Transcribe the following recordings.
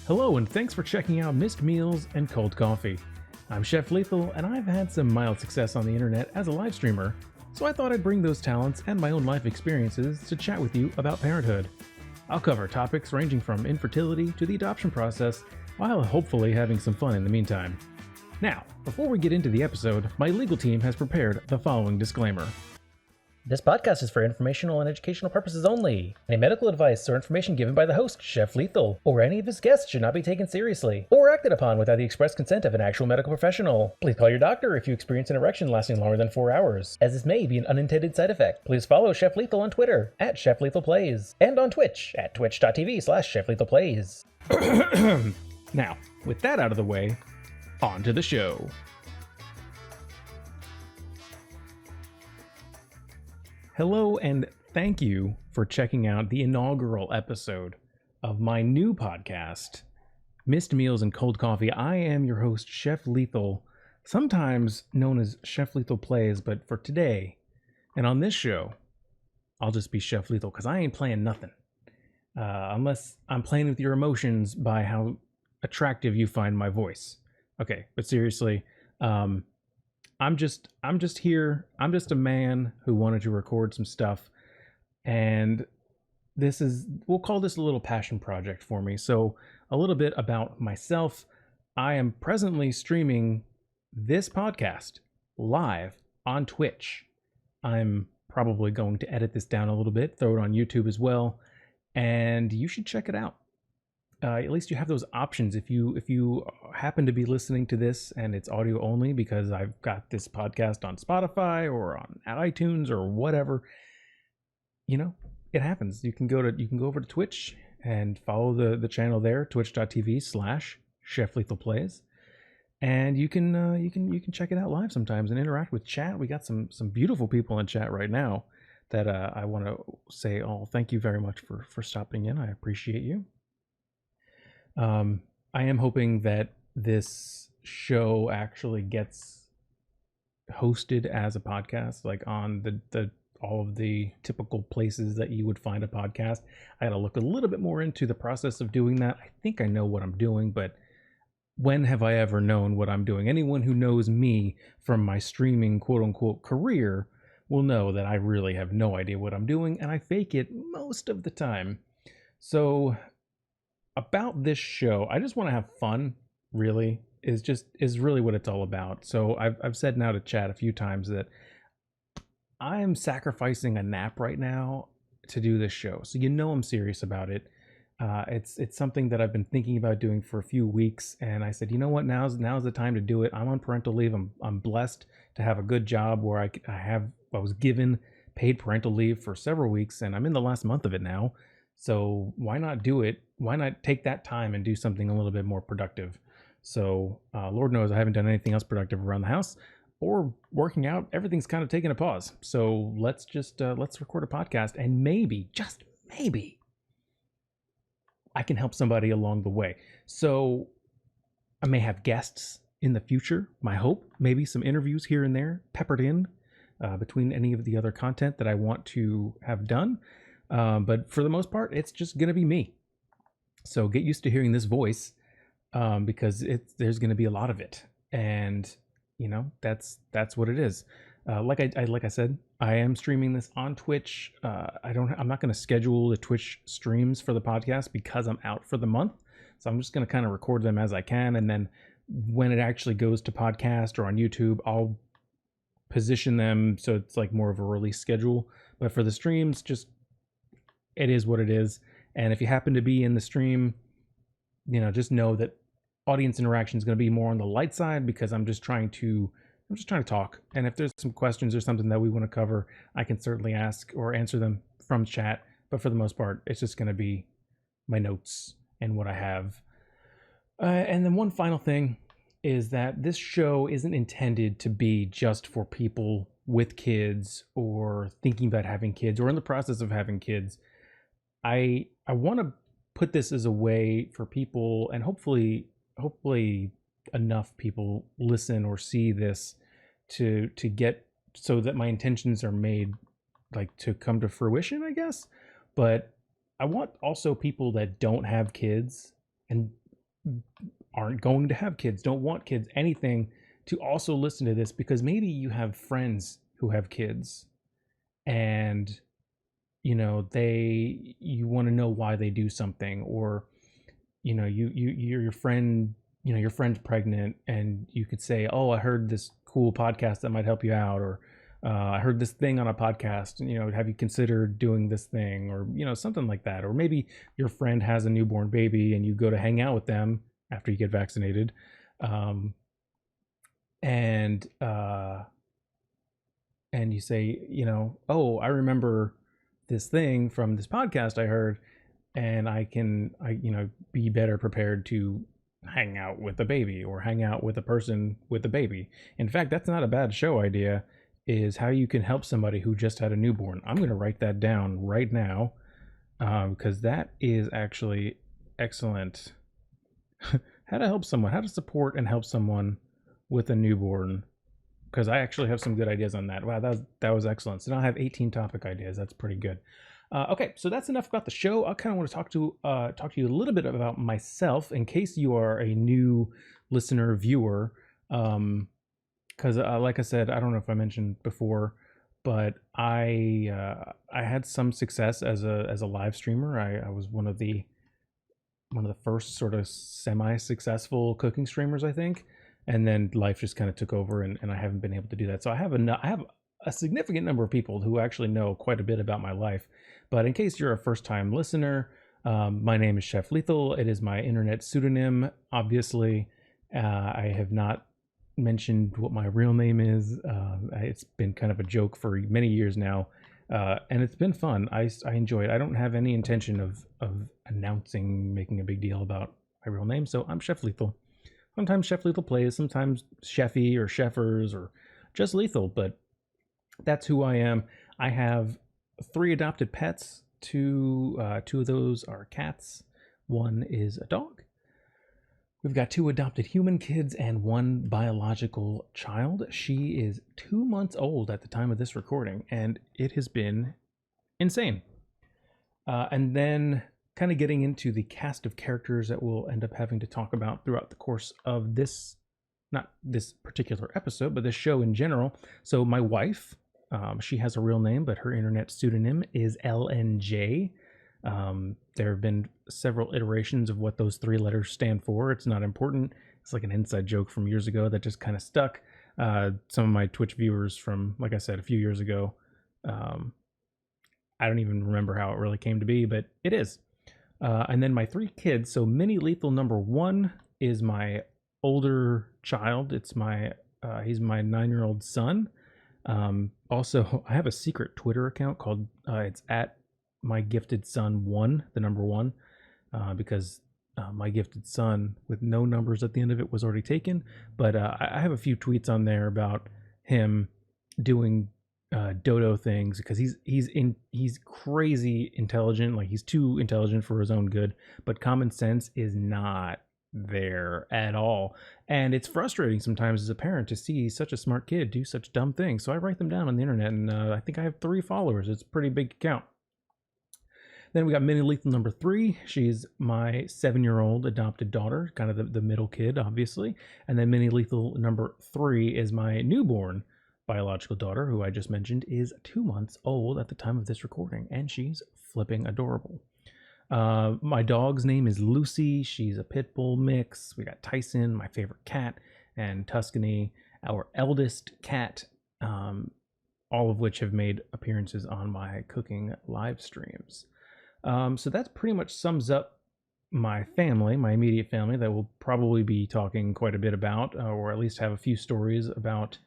Hello, and thanks for checking out Missed Meals and Cold Coffee. I'm Chef Lethal, and I've had some mild success on the internet as a live streamer, so I thought I'd bring those talents and my own life experiences to chat with you about parenthood. I'll cover topics ranging from infertility to the adoption process, while hopefully having some fun in the meantime. Now, before we get into the episode, my legal team has prepared the following disclaimer. This podcast is for informational and educational purposes only. Any medical advice or information given by the host, Chef Lethal, or any of his guests should not be taken seriously or acted upon without the express consent of an actual medical professional. Please call your doctor if you experience an erection lasting longer than 4 hours, as this may be an unintended side effect. Please follow Chef Lethal on Twitter at ChefLethalPlays and on Twitch at twitch.tv/ChefLethalPlays. Now, with that out of the way, on to the show. Hello, and thank you for checking out the inaugural episode of my new podcast, Missed Meals and Cold Coffee. I am your host, Chef Lethal, sometimes known as Chef Lethal Plays, but for today, and on this show, I'll just be Chef Lethal, because I ain't playing nothing. Unless I'm playing with your emotions by how attractive you find my voice. Okay, but seriously, I'm just here. I'm just a man who wanted to record some stuff, and we'll call this a little passion project for me. So a little bit about myself. I am presently streaming this podcast live on Twitch. I'm probably going to edit this down a little bit, throw it on YouTube as well, and you should check it out. At least you have those options if you happen to be listening to this and it's audio only, because I've got this podcast on Spotify or on iTunes or whatever. You know, it happens. You can go over to Twitch and follow the channel there, twitch.tv/ChefLethalPlays, and you can check it out live sometimes and interact with chat. We got some beautiful people in chat right now that I want to say, thank you very much for stopping in. I appreciate you. I am hoping that this show actually gets hosted as a podcast, like on the all of the typical places that you would find a podcast. I got to look a little bit more into the process of doing that. I think I know what I'm doing, but when have I ever known what I'm doing? Anyone who knows me from my streaming quote unquote career will know that I really have no idea what I'm doing, and I fake it most of the time. So about this show, I just want to have fun, really, is really what it's all about. So I've said now to chat a few times that I am sacrificing a nap right now to do this show. So I'm serious about it. It's something that I've been thinking about doing for a few weeks, and I said, you know what, now's the time to do it. I'm on parental leave. I'm blessed to have a good job where I was given paid parental leave for several weeks, and I'm in the last month of it now. So why not do it? Why not take that time and do something a little bit more productive? So Lord knows I haven't done anything else productive around the house or working out. Everything's kind of taken a pause. So let's record a podcast, and maybe, just maybe, I can help somebody along the way. So I may have guests in the future, my hope, maybe some interviews here and there peppered in between any of the other content that I want to have done. But for the most part, it's just going to be me. So get used to hearing this voice, because there's going to be a lot of it. And, that's what it is. Like I said, I am streaming this on Twitch. I'm not going to schedule the Twitch streams for the podcast because I'm out for the month. So I'm just going to kind of record them as I can. And then when it actually goes to podcast or on YouTube, I'll position them so it's like more of a release schedule. But for the streams, it is what it is. And if you happen to be in the stream, just know that audience interaction is going to be more on the light side, because I'm just trying to talk. And if there's some questions or something that we want to cover, I can certainly ask or answer them from chat. But for the most part, it's just going to be my notes and what I have. And then one final thing is that this show isn't intended to be just for people with kids or thinking about having kids or in the process of having kids. I want to put this as a way for people, and hopefully enough people listen or see this to get so that my intentions are made, like, to come to fruition, I guess. But I want also people that don't have kids and aren't going to have kids, don't want kids, anything, to also listen to this, because maybe you have friends who have kids, and you want to know why they do something, or your friend, your friend's pregnant, and you could say, oh, I heard this cool podcast that might help you out, or I heard this thing on a podcast, have you considered doing this thing, or something like that. Or maybe your friend has a newborn baby and you go to hang out with them after you get vaccinated, um, and you say, oh, I remember this thing from this podcast I heard, and I be better prepared to hang out with a baby, or hang out with a person with a baby. In fact, that's not a bad show idea, is how you can help somebody who just had a newborn. I'm going to write that down right now, because that is actually excellent. How to help someone, how to support and help someone with a newborn, because I actually have some good ideas on that. Wow, that was excellent. So now I have 18 topic ideas. That's pretty good. Okay, so that's enough about the show. I kind of want to talk to you a little bit about myself, in case you are a new listener, viewer. Because like I said, I don't know if I mentioned before, but I had some success as a live streamer. I was one of the first sort of semi-successful cooking streamers, I think. And then life just kind of took over, and I haven't been able to do that. So I have a significant number of people who actually know quite a bit about my life. But in case you're a first-time listener, my name is Chef Lethal. It is my internet pseudonym, obviously. I have not mentioned what my real name is. It's been kind of a joke for many years now, and it's been fun. I enjoy it. I don't have any intention of announcing, making a big deal about my real name. So I'm Chef Lethal. Sometimes Chef Lethal plays, sometimes Chefy or Cheffers or just Lethal, but that's who I am. I have 3 adopted pets. Two of those are cats. One is a dog. We've got 2 adopted human kids and 1 biological child. She is 2 months old at the time of this recording, and it has been insane. And then kind of getting into the cast of characters that we'll end up having to talk about throughout the course of this, not this particular episode, but this show in general. So my wife, she has a real name, but her internet pseudonym is LNJ. There have been several iterations of what those 3 letters stand for. It's not important. It's like an inside joke from years ago that just kind of stuck. Some of my Twitch viewers from, like I said, a few years ago, I don't even remember how it really came to be, but it is. And then my 3 kids. So Mini Lethal number 1 is my older child. He's my 9-year-old son. Also, I have a secret Twitter account called, it's at my gifted son 1, the number 1, because my gifted son with no numbers at the end of it was already taken. But I have a few tweets on there about him doing dodo things, because he's crazy intelligent. Like, he's too intelligent for his own good, but common sense is not there at all, and it's frustrating sometimes as a parent to see such a smart kid do such dumb things. So I write them down on the internet, and I think I have 3 followers. It's a pretty big account. Then we got Mini Lethal number 3. She's my 7-year-old adopted daughter, kind of the middle kid, obviously. And then Mini Lethal number 3 is my newborn biological daughter, who I just mentioned is 2 months old at the time of this recording, and she's flipping adorable. My dog's name is Lucy. She's a pit bull mix. We got Tyson, my favorite cat, and Tuscany, our eldest cat, all of which have made appearances on my cooking live streams. So that pretty much sums up my family, my immediate family, that we'll probably be talking quite a bit about, or at least have a few stories about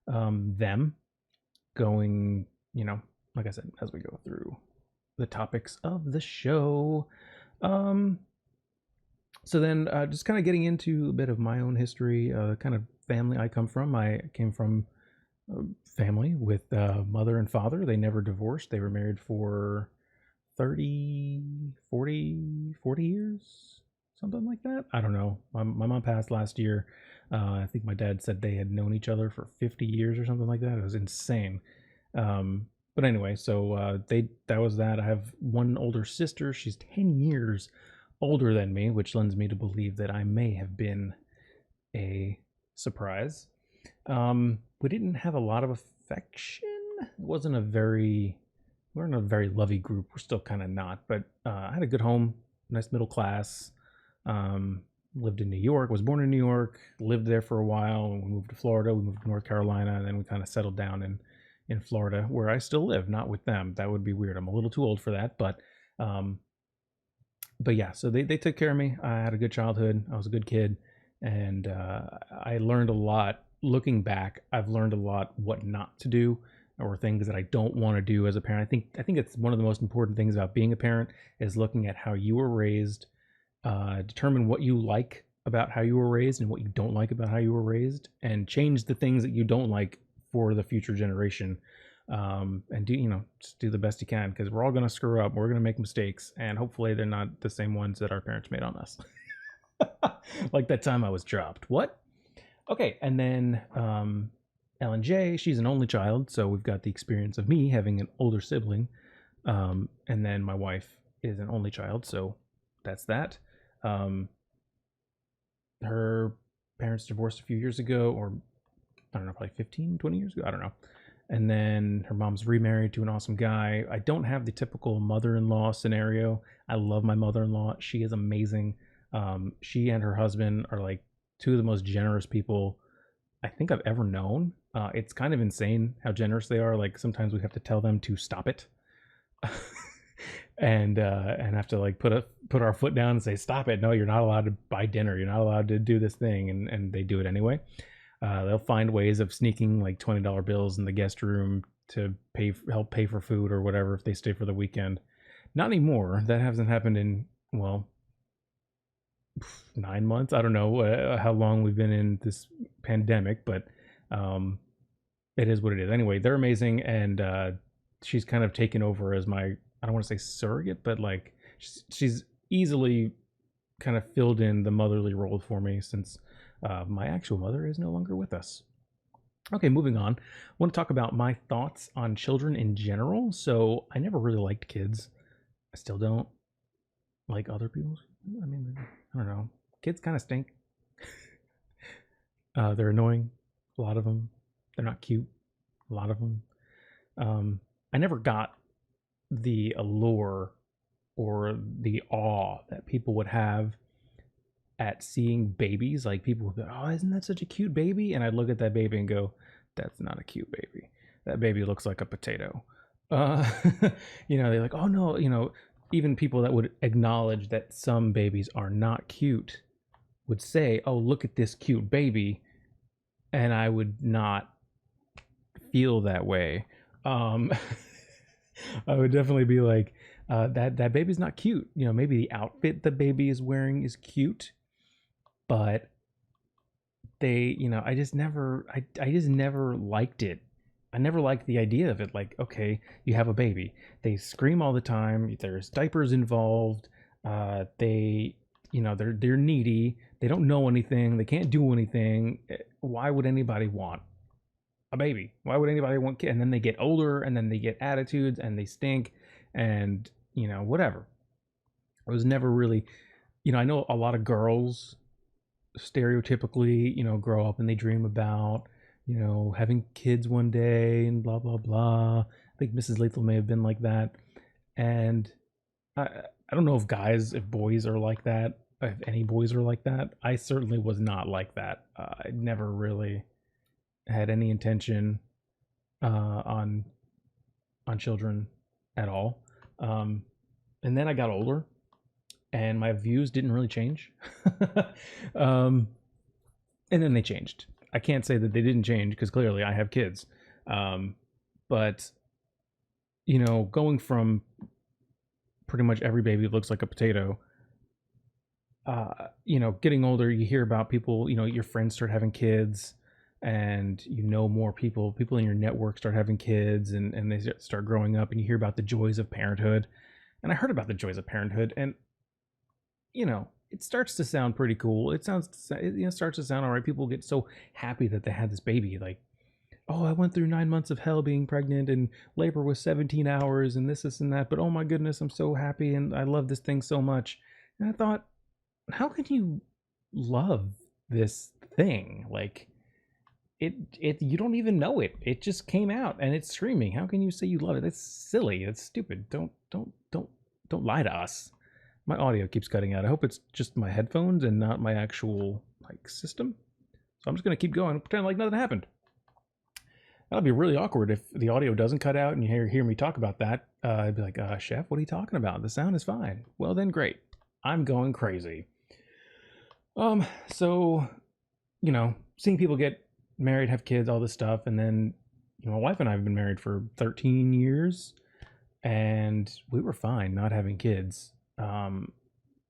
them going, like I said, as we go through the topics of the show. So then just kind of getting into a bit of my own history, the kind of family I come from. I came from a family with mother and father. They never divorced. They were married for 40 years, something like that. I don't know. My mom passed last year. I think my dad said they had known each other for 50 years or something like that. It was insane. But anyway, so that was that. I have 1 older sister. She's 10 years older than me, which lends me to believe that I may have been a surprise. We didn't have a lot of affection. It wasn't a very we're in a very lovey group. We're still kind of not, but I had a good home, nice middle class. Lived in New York, was born in New York, lived there for a while. We moved to Florida, we moved to North Carolina, and then we kind of settled down in Florida, where I still live, not with them. That would be weird. I'm a little too old for that, um, but yeah. So they took care of me. I had a good childhood. I was a good kid, and I learned a lot. Looking back, I've learned a lot what not to do or things that I don't want to do as a parent. I think it's one of the most important things about being a parent is looking at how you were raised, determine what you like about how you were raised and what you don't like about how you were raised, and change the things that you don't like for the future generation. And just do the best you can, because we're all going to screw up. We're going to make mistakes, and hopefully they're not the same ones that our parents made on us. Like that time I was dropped. What? Okay, and then Ellen J, she's an only child, so we've got the experience of me having an older sibling. And then my wife is an only child, so that's that. Her parents divorced a few years ago, or I don't know, probably 15, 20 years ago. I don't know. And then her mom's remarried to an awesome guy. I don't have the typical mother-in-law scenario. I love my mother-in-law. She is amazing. She and her husband are like two of the most generous people I think I've ever known. It's kind of insane how generous they are. Like sometimes we have to tell them to stop it. And have to like put our foot down and say, stop it. No, you're not allowed to buy dinner. You're not allowed to do this thing. And they do it anyway. They'll find ways of sneaking like $20 bills in the guest room to help pay for food or whatever if they stay for the weekend. Not anymore. That hasn't happened in, well, 9 months. I don't know how long we've been in this pandemic, but it is what it is. Anyway, they're amazing, and she's kind of taken over as my, I don't want to say surrogate, but like she's easily kind of filled in the motherly role for me since my actual mother is no longer with us. Okay, moving on. I want to talk about my thoughts on children in general. So I never really liked kids. I still don't like other people's. I mean, I don't know. Kids kind of stink. They're annoying. A lot of them. They're not cute. A lot of them. I never got the allure or the awe that people would have at seeing babies. Like people would be, oh, isn't that such a cute baby? And I'd look at that baby and go, that's not a cute baby. That baby looks like a potato. They're like, oh no, even people that would acknowledge that some babies are not cute would say, oh, look at this cute baby. And I would not feel that way. I would definitely be like, that baby's not cute. Maybe the outfit the baby is wearing is cute, but I just never liked it. I never liked the idea of it. Like, okay, you have a baby. They scream all the time. There's diapers involved. They're needy. They don't know anything. They can't do anything. Why would anybody want a baby? Why would anybody want kids? And then they get older, and then they get attitudes, and they stink, and whatever. I was never really, I know a lot of girls stereotypically, grow up and they dream about, having kids one day and blah, blah, blah. I think Mrs. Lethal may have been like that. And I don't know if boys are like that, if any boys are like that. I certainly was not like that. I never really had any intention on children at all. And then I got older and my views didn't really change. And then they changed. I can't say that they didn't change because clearly I have kids. But going from pretty much every baby looks like a potato, getting older, you hear about people, your friends start having kids, and more people in your network start having kids, and they start growing up, and you hear about the joys of parenthood. And I heard about the joys of parenthood, and it starts to sound pretty cool. It starts to sound all right. People get so happy that they had this baby. Like, oh, I went through 9 months of hell being pregnant, and labor was 17 hours, and this and that. But oh my goodness, I'm so happy, and I love this thing so much. And I thought, how can you love this thing? Like, it you don't even know it. It just came out and it's streaming. How can you say you love it? That's silly. That's stupid. Don't lie to us. My audio keeps cutting out. I hope it's just my headphones and not my actual like system. So I'm just gonna keep going and pretend like nothing happened. That'll be really awkward if the audio doesn't cut out and you hear me talk about that. I'd be like, Chef, what are you talking about? The sound is fine. Well, then great. I'm going crazy. So, seeing people get married, have kids, all this stuff, and then, my wife and I have been married for 13 years, and we were fine not having kids.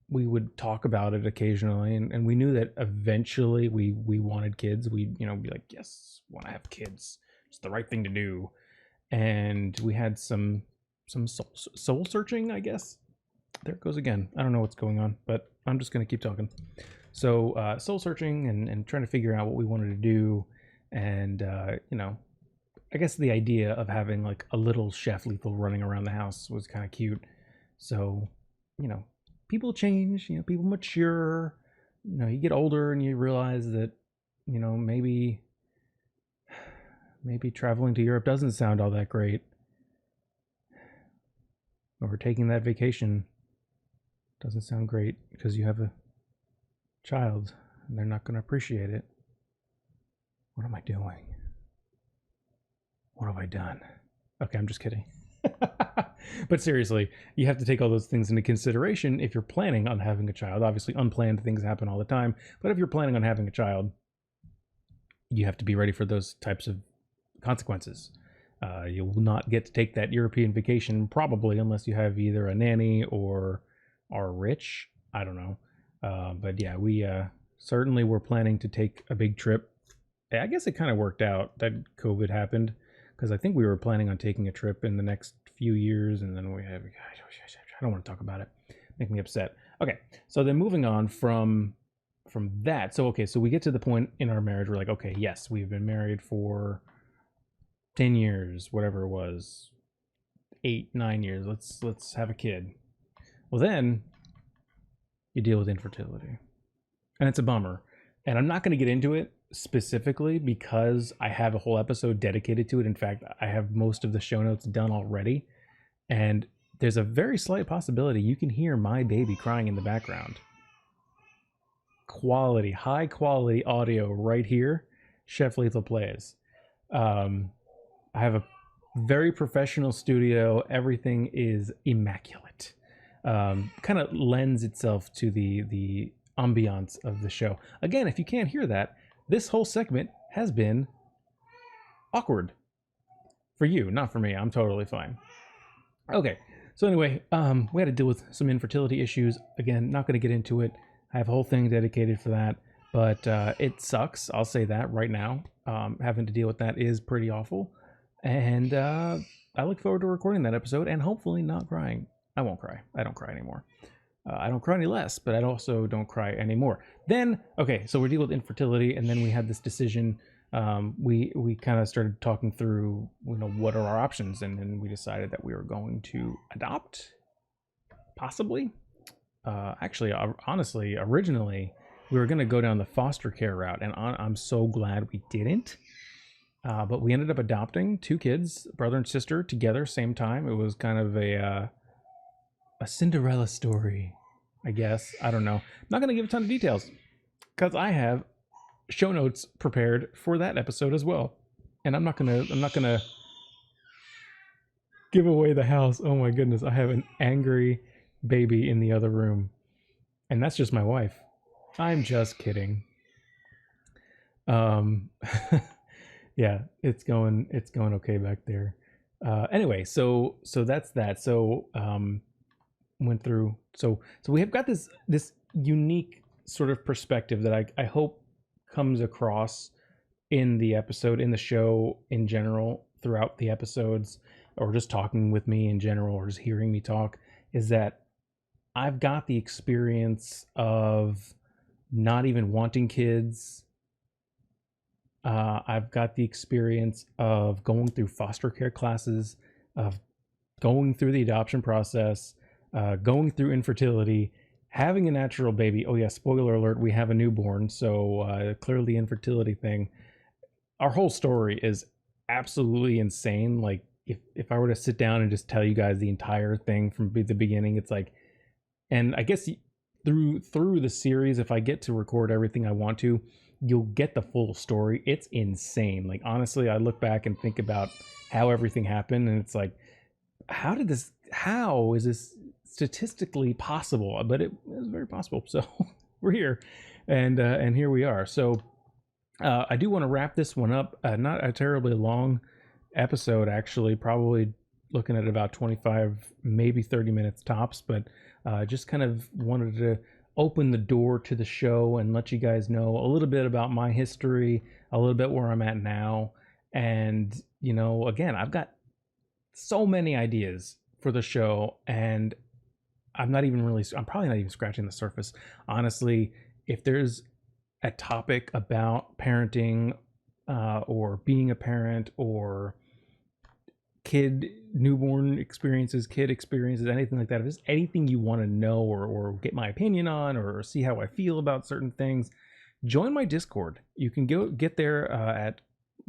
We would talk about it occasionally, and we knew that eventually we wanted kids. We'd, be like, yes, want to have kids. It's the right thing to do. And we had some soul searching, I guess. There it goes again. I don't know what's going on, but I'm just going to keep talking. So soul searching and trying to figure out what we wanted to do. And, I guess the idea of having like a little Chef Lethal running around the house was kind of cute. So, people change, people mature, you get older and you realize that, maybe traveling to Europe doesn't sound all that great. Or taking that vacation doesn't sound great because you have a child and they're not going to appreciate it. What am I doing? What have I done? Okay, I'm just kidding. But seriously, you have to take all those things into consideration if you're planning on having a child. Obviously, unplanned things happen all the time. But if you're planning on having a child, you have to be ready for those types of consequences. You will not get to take that European vacation probably unless you have either a nanny or are rich. I don't know. But yeah, we certainly were planning to take a big trip. I guess it kind of worked out that COVID happened because I think we were planning on taking a trip in the next few years, and then we have. I don't want to talk about it. Make me upset. Okay, so then moving on from that. So okay, so we get to the point in our marriage where like, okay, yes, we've been married for 10 years, whatever it was, 8-9 years. Let's have a kid. Well, then you deal with infertility, and it's a bummer. And I'm not going to get into it specifically because I have a whole episode dedicated to it. In fact, I have most of the show notes done already, and there's a very slight possibility you can hear my baby crying in the background. High quality audio right here. Chef Lethal plays. I have a very professional studio. Everything is immaculate. Kind of lends itself to the ambiance of the show. Again, if you can't hear that, this whole segment has been awkward for you, not for me. I'm totally fine. Okay, so anyway, we had to deal with some infertility issues. Again, not going to get into it. I have a whole thing dedicated for that, but it sucks. I'll say that right now. Having to deal with that is pretty awful, and I look forward to recording that episode and hopefully not crying. I won't cry. I don't cry anymore. I don't cry any less, but I also don't cry anymore. Then, okay, so we're dealing with infertility, and then we had this decision. We kind of started talking through, what are our options, and then we decided that we were going to adopt, possibly. Actually, honestly, originally we were going to go down the foster care route, and I'm so glad we didn't. But we ended up adopting 2 kids, brother and sister, together, same time. It was kind of a Cinderella story, I guess. I don't know. I'm not going to give a ton of details because I have show notes prepared for that episode as well. And I'm not going to give away the house. Oh my goodness. I have an angry baby in the other room. And that's just my wife. I'm just kidding. Yeah, it's going okay back there. Anyway, so that's that. So, went through so we have got this unique sort of perspective that I hope comes across in the episode, in the show in general, throughout the episodes, or just talking with me in general, or just hearing me talk, is that I've got the experience of not even wanting kids. I've got the experience of going through foster care classes, of going through the adoption process, going through infertility, having a natural baby. Oh yeah, spoiler alert, we have a newborn, so clearly infertility thing. Our whole story is absolutely insane. Like if I were to sit down and just tell you guys the entire thing from the beginning, it's like, and I guess through the series, if I get to record everything I want to, you'll get the full story. It's insane. Like honestly, I look back and think about how everything happened, and it's like, how is this statistically possible? But it is very possible. So we're here, and here we are. So I do want to wrap this one up. Not a terribly long episode, actually. Probably looking at about 25, maybe 30 minutes tops. But just kind of wanted to open the door to the show and let you guys know a little bit about my history, a little bit where I'm at now. And, again, I've got so many ideas for the show, and I'm probably not even scratching the surface. Honestly, if there's a topic about parenting or being a parent or newborn experiences, kid experiences, anything like that, if there's anything you want to know or get my opinion on or see how I feel about certain things, join my Discord. You can get there at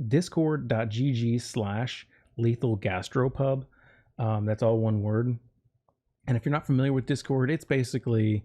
discord.gg/lethalgastropub. That's all one word. And if you're not familiar with Discord, it's basically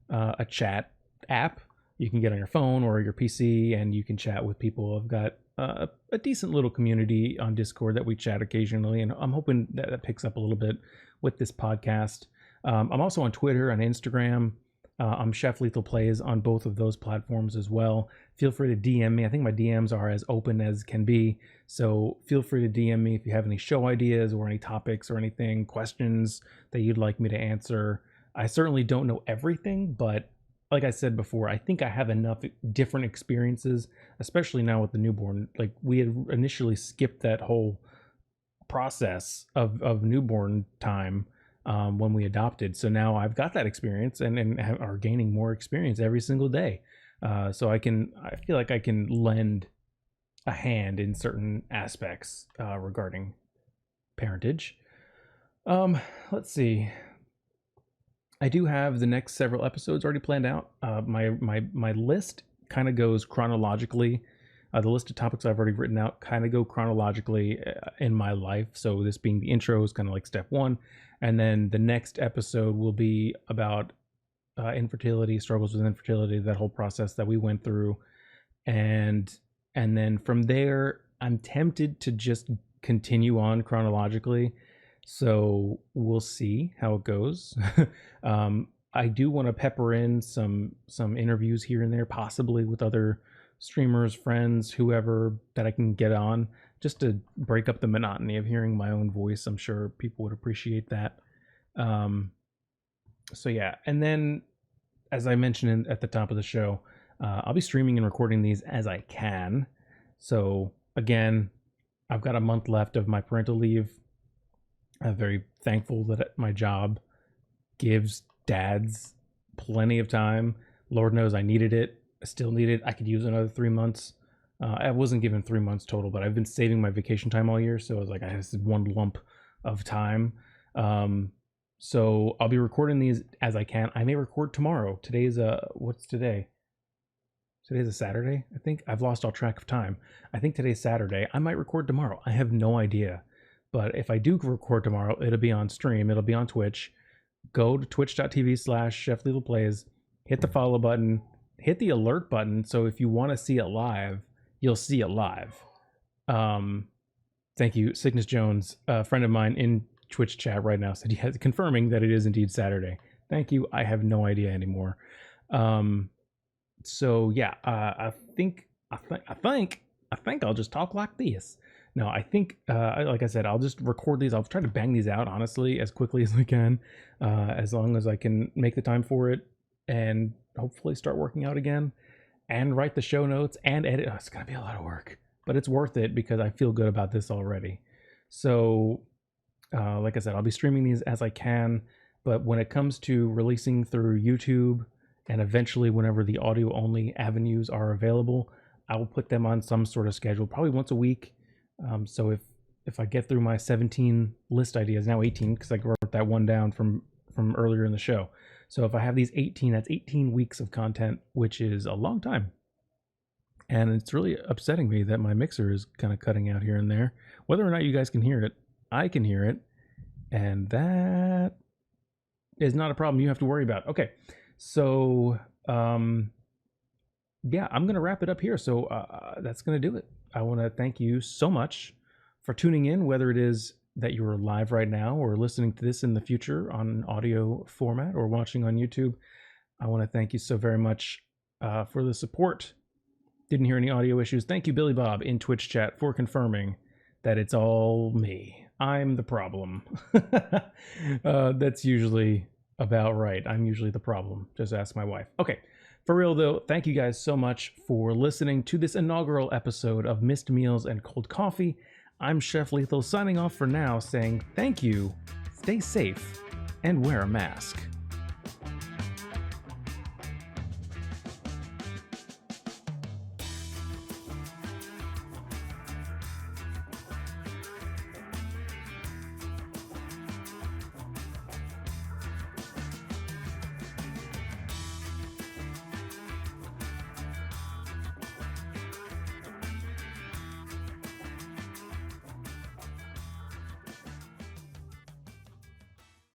a chat app you can get on your phone or your PC, and you can chat with people. I've got a decent little community on Discord that we chat occasionally, and I'm hoping that picks up a little bit with this podcast. I'm also on Twitter and Instagram. I'm Chef Lethal Plays on both of those platforms as well. Feel free to DM me. I think my DMs are as open as can be, so feel free to DM me if you have any show ideas or any topics or anything, questions that you'd like me to answer. I certainly don't know everything, but like I said before, I think I have enough different experiences, especially now with the newborn. Like we had initially skipped that whole process of newborn time when we adopted. So now I've got that experience and are gaining more experience every single day. So I feel like I can lend a hand in certain aspects regarding parentage. Let's see. I do have the next several episodes already planned out. My list kind of goes chronologically. The list of topics I've already written out kind of go chronologically in my life. So this being the intro is kind of like step one, and then the next episode will be about infertility, struggles with infertility, that whole process that we went through, and then from there, I'm tempted to just continue on chronologically. So we'll see how it goes. I do want to pepper in some interviews here and there, possibly with other streamers, friends, whoever that I can get on, just to break up the monotony of hearing my own voice. I'm sure people would appreciate that. So yeah, and then as I mentioned at the top of the show, I'll be streaming and recording these as I can. So again, I've got a month left of my parental leave. I'm very thankful that my job gives dads plenty of time. Lord knows I needed it. I still need it. I could use another 3 months. I wasn't given 3 months total, but I've been saving my vacation time all year. So I was like, I have this one lump of time. So I'll be recording these as I can. I may record tomorrow. Today's what's today? Today's a Saturday, I think. I've lost all track of time. I think today's Saturday. I might record tomorrow. I have no idea. But if I do record tomorrow, it'll be on stream. It'll be on Twitch. Go to twitch.tv/ChefLethalPlays. Hit the follow button. Hit the alert button. So if you want to see it live, you'll see it live. Thank you. Cygnus Jones, a friend of mine in Twitch chat right now, said he has confirming that it is indeed Saturday. Thank you. I have no idea anymore. So yeah, I think I'll just talk like this. No, I think, like I said, I'll just record these. I'll try to bang these out, honestly, as quickly as I can, as long as I can make the time for it, and hopefully start working out again, and write the show notes, and edit. Oh, it's going to be a lot of work, but it's worth it because I feel good about this already. So, like I said, I'll be streaming these as I can, but when it comes to releasing through YouTube, and eventually whenever the audio-only avenues are available, I will put them on some sort of schedule, probably once a week. So if I get through my 17 list ideas, now 18, because I wrote that one down from earlier in the show. So if I have these 18, that's 18 weeks of content, which is a long time. And it's really upsetting me that my mixer is kind of cutting out here and there. Whether or not you guys can hear it, I can hear it. And that is not a problem you have to worry about. Okay, so yeah, I'm going to wrap it up here. So that's going to do it. I want to thank you so much for tuning in, whether it is that you're live right now or listening to this in the future on an audio format or watching on YouTube. I want to thank you so very much for the support. Didn't hear any audio issues. Thank you, Billy Bob, in Twitch chat for confirming that it's all me. I'm the problem. That's usually about right. I'm usually the problem. Just ask my wife. Okay, for real though, thank you guys so much for listening to this inaugural episode of Missed Meals and Cold Coffee. I'm Chef Lethal signing off for now, saying thank you, stay safe, and wear a mask.